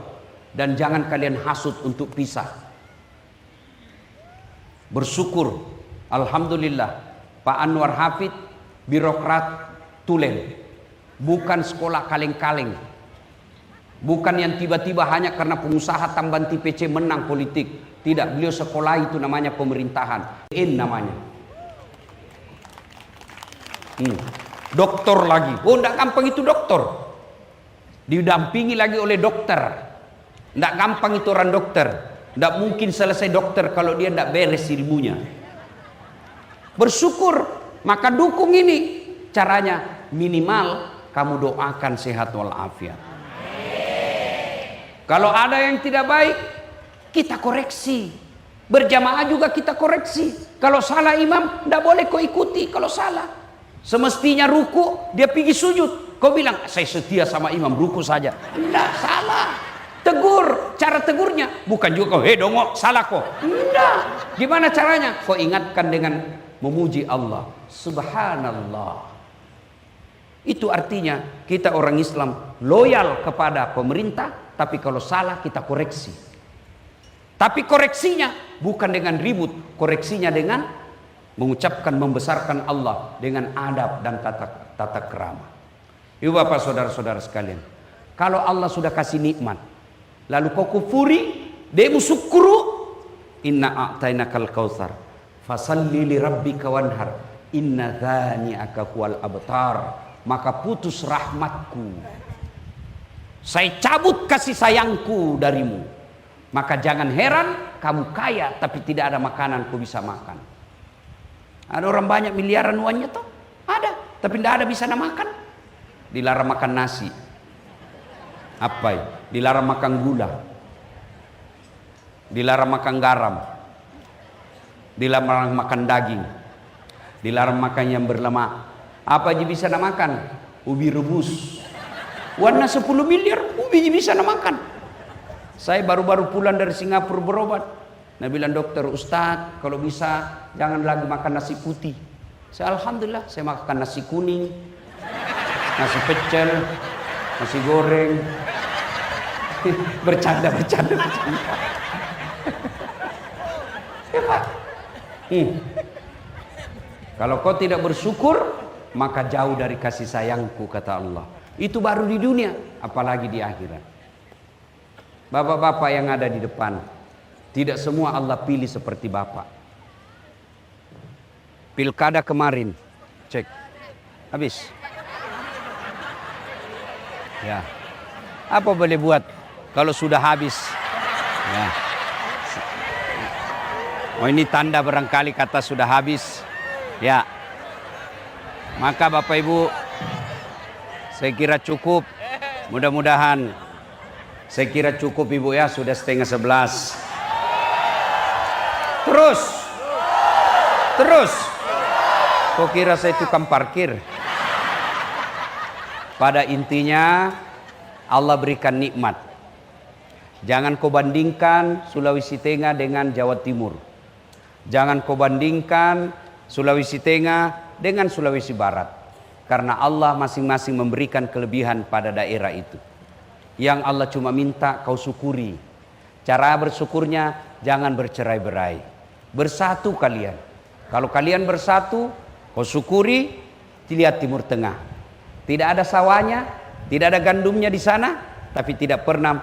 Dan jangan kalian hasut untuk pisah. Bersyukur, alhamdulillah, Pak Anwar Hafid, birokrat tulen. Bukan sekolah kaleng-kaleng. Bukan yang tiba-tiba hanya karena pengusaha tambahan TPC menang politik. Tidak, beliau sekolah itu namanya pemerintahan. Namanya. Doktor lagi. Oh, tidak gampang itu dokter. Didampingi lagi oleh dokter. Tidak gampang itu orang dokter. Tidak mungkin selesai dokter kalau dia tidak beres ilmunya. Bersyukur, maka dukung ini. Caranya minimal kamu doakan sehat walafiat. Kalau ada yang tidak baik, kita koreksi. Berjamaah juga kita koreksi. Kalau salah imam, tidak boleh kau ikuti kalau salah. Semestinya ruku, dia pergi sujud. Kau bilang, saya setia sama imam, ruku saja. Tidak, salah. Tegur, cara tegurnya bukan juga kau, dongok, salah kok. Enggak. Gimana caranya? Kau ingatkan dengan memuji Allah. Subhanallah. Itu artinya kita orang Islam loyal kepada pemerintah, tapi kalau salah kita koreksi. Tapi koreksinya bukan dengan ribut, koreksinya dengan mengucapkan, membesarkan Allah dengan adab dan tata kerama. Ibu bapak saudara-saudara sekalian, kalau Allah sudah kasih nikmat, lalu kau kufuri, demu syukuru, inna a'tainakal kautsar, fasalli li rabbika wanhar, inna dzani'aka huwal abtar. Maka putus rahmatku, saya cabut kasih sayangku darimu. Maka jangan heran kamu kaya tapi tidak ada makanan kau bisa makan. Ada orang banyak miliaran uangnya toh? Ada, tapi tidak ada bisa makan. Dilarang makan nasi. Apa ya? Dilarang makan gula. Dilarang makan garam. Dilarang makan daging. Dilarang makan yang berlemak. Apa aja bisa nak makan? Ubi rebus. Warna 10 miliar, ubi aja bisa nak makan. Saya baru-baru pulang dari Singapura berobat. Nah bilang dokter, Ustadz kalau bisa jangan lagi makan nasi putih. Saya alhamdulillah, saya makan nasi kuning, nasi pecel, nasi goreng. Bercanda. Hebat. Kalau kau tidak bersyukur, maka jauh dari kasih sayangku, kata Allah. Itu baru di dunia, apalagi di akhirat. Bapak-bapak yang ada di depan, tidak semua Allah pilih seperti bapak. Pilkada kemarin, cek, habis. Ya, apa boleh buat kalau sudah habis? Ya. Oh ini tanda barangkali kata sudah habis. Ya. Maka Bapak Ibu, saya kira cukup. Mudah-mudahan saya kira cukup Ibu ya, sudah 10:30. Terus. Kok kira saya tukang parkir? Pada intinya Allah berikan nikmat. Jangan kau bandingkan Sulawesi Tengah dengan Jawa Timur. Jangan kau bandingkan Sulawesi Tengah dengan Sulawesi Barat, karena Allah masing-masing memberikan kelebihan pada daerah itu. Yang Allah cuma minta kau syukuri. Cara bersyukurnya jangan bercerai-berai, bersatu kalian. Kalau kalian bersatu, kau syukuri. Lihat Timur Tengah, tidak ada sawahnya, tidak ada gandumnya di sana, tapi tidak pernah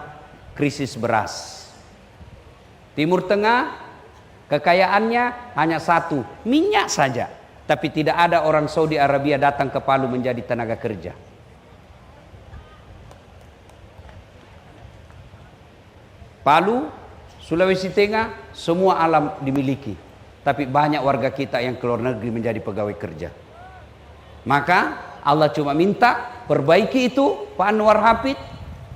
krisis beras. Timur Tengah kekayaannya hanya satu, minyak saja. Tapi tidak ada orang Saudi Arabia datang ke Palu menjadi tenaga kerja. Palu, Sulawesi Tengah, semua alam dimiliki. Tapi banyak warga kita yang keluar negeri menjadi pegawai kerja. Maka Allah cuma minta, perbaiki itu, Pak Anwar Hafid.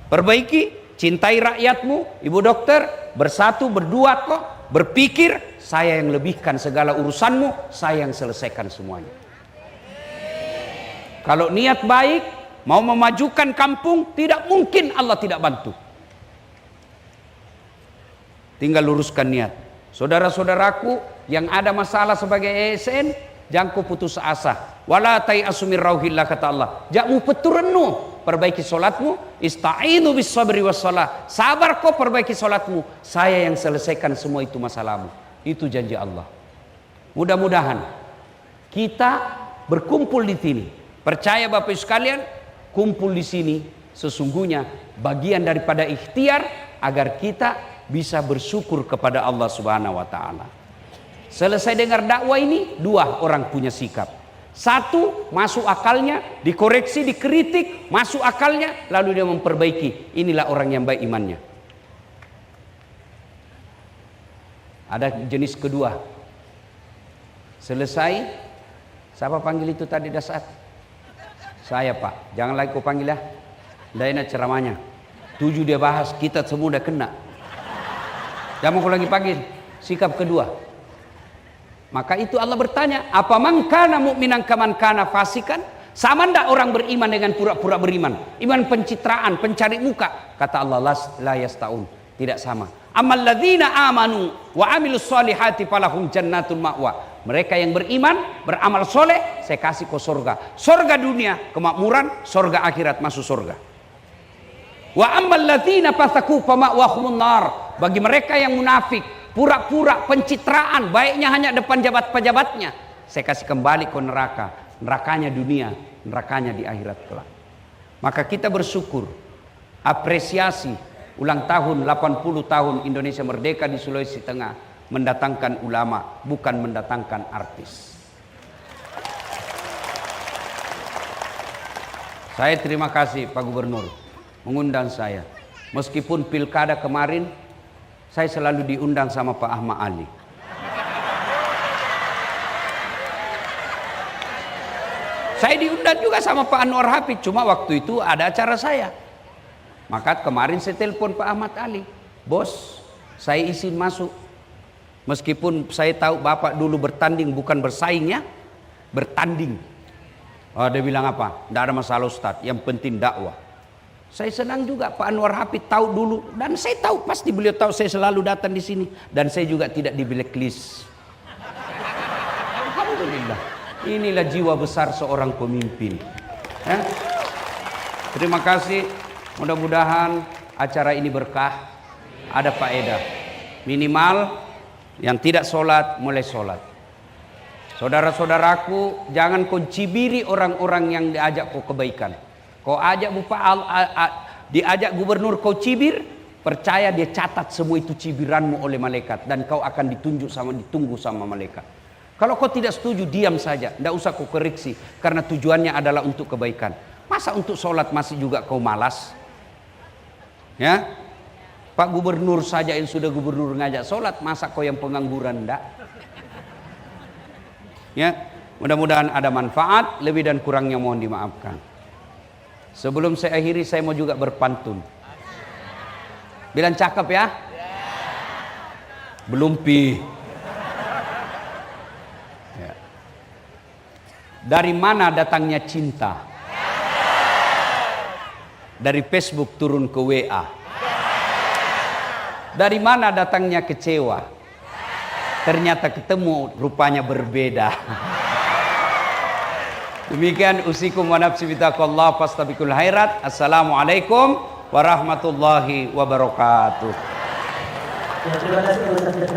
Perbaiki, cintai rakyatmu, Ibu Dokter, bersatu, berdua kok, berpikir, saya yang lebihkan segala urusanmu, saya yang selesaikan semuanya. Kalau niat baik, mau memajukan kampung, tidak mungkin Allah tidak bantu. Tinggal luruskan niat. Saudara-saudaraku yang ada masalah sebagai ASN, jangan kau putus asa. Wala tai'asu min rauhillah, kata Allah. Jangan peturenu, perbaiki solatmu. Ista'inu bis sabri was salah. Sabar kau, perbaiki solatmu. Saya yang selesaikan semua itu masalahmu. Itu janji Allah. Mudah-mudahan kita berkumpul di sini. Percaya Bapak Ibu sekalian, kumpul di sini sesungguhnya bagian daripada ikhtiar agar kita bisa bersyukur kepada Allah Subhanahu wa taala. Selesai dengar dakwah ini, dua orang punya sikap. Satu, masuk akalnya, dikoreksi, dikritik, masuk akalnya, lalu dia memperbaiki. Inilah orang yang baik imannya. Ada jenis kedua. Selesai, siapa panggil itu tadi dasar? Saya Pak, jangan lagi kau panggil ya. Tidak enak ceramahnya. 7 dia bahas, kita semua udah kena. Jangan kau lagi panggil. Sikap kedua. Maka itu Allah bertanya, apa man kana mu'minan kaman kana fasikan? Sama ndak orang beriman dengan pura-pura beriman? Iman pencitraan, pencari muka. Kata Allah, la yastaun. Tidak sama. Amal ladzina amanu wa amilus solihati falahum jannatul ma'wa. Mereka yang beriman, beramal soleh, saya kasih ke surga. Surga dunia, kemakmuran, surga akhirat, masuk surga. Wa amal ladzina fasaku fama'wahumun nar. Bagi mereka yang munafik, pura-pura pencitraan, baiknya hanya depan pejabatnya, saya kasih kembali ke neraka. Nerakanya dunia, nerakanya di akhirat kelak. Maka kita bersyukur, apresiasi ulang tahun 80 tahun Indonesia merdeka di Sulawesi Tengah mendatangkan ulama, bukan mendatangkan artis. Saya terima kasih Pak Gubernur mengundang saya. Meskipun pilkada kemarin saya selalu diundang sama Pak Ahmad Ali. Saya diundang juga sama Pak Anwar Hafid, cuma waktu itu ada acara saya. Maka kemarin saya telepon Pak Ahmad Ali, bos, saya izin masuk. Meskipun saya tahu Bapak dulu bertanding bukan bersaing ya, bertanding. Oh, dia bilang apa? Tidak ada masalah Ustadz, yang penting dakwah. Saya senang juga Pak Anwar Hafid tahu dulu, dan saya tahu pasti beliau tahu saya selalu datang di sini, dan saya juga tidak di blacklist. Alhamdulillah. Inilah jiwa besar seorang pemimpin. Ya. Terima kasih. Mudah-mudahan acara ini berkah, ada faedah. Minimal yang tidak sholat mulai sholat. Saudara-saudaraku, jangan kau cibiri orang-orang yang diajak kau kebaikan. Kau ajak diajak gubernur kau cibir, percaya dia catat semua itu cibiranmu oleh malaikat, dan kau akan ditunggu sama malaikat. Kalau kau tidak setuju, diam saja, tidak usah kau koreksi, karena tujuannya adalah untuk kebaikan. Masa untuk sholat masih juga kau malas? Ya, Pak Gubernur saja yang sudah gubernur ngajak sholat, masa kau yang pengangguran enggak? Ya, mudah-mudahan ada manfaat, lebih dan kurangnya mohon dimaafkan. Sebelum saya akhiri, saya mau juga berpantun. Bilang cakep ya? Belum pi. Ya. Dari mana datangnya cinta? Dari Facebook turun ke WA. Dari mana datangnya kecewa? Ternyata ketemu, rupanya berbeda. Demikian usikum wa nafsi bitaqallah fastabiqul khairat. Assalamualaikum warahmatullahi wabarakatuh. Ya, terima kasih Ustaz.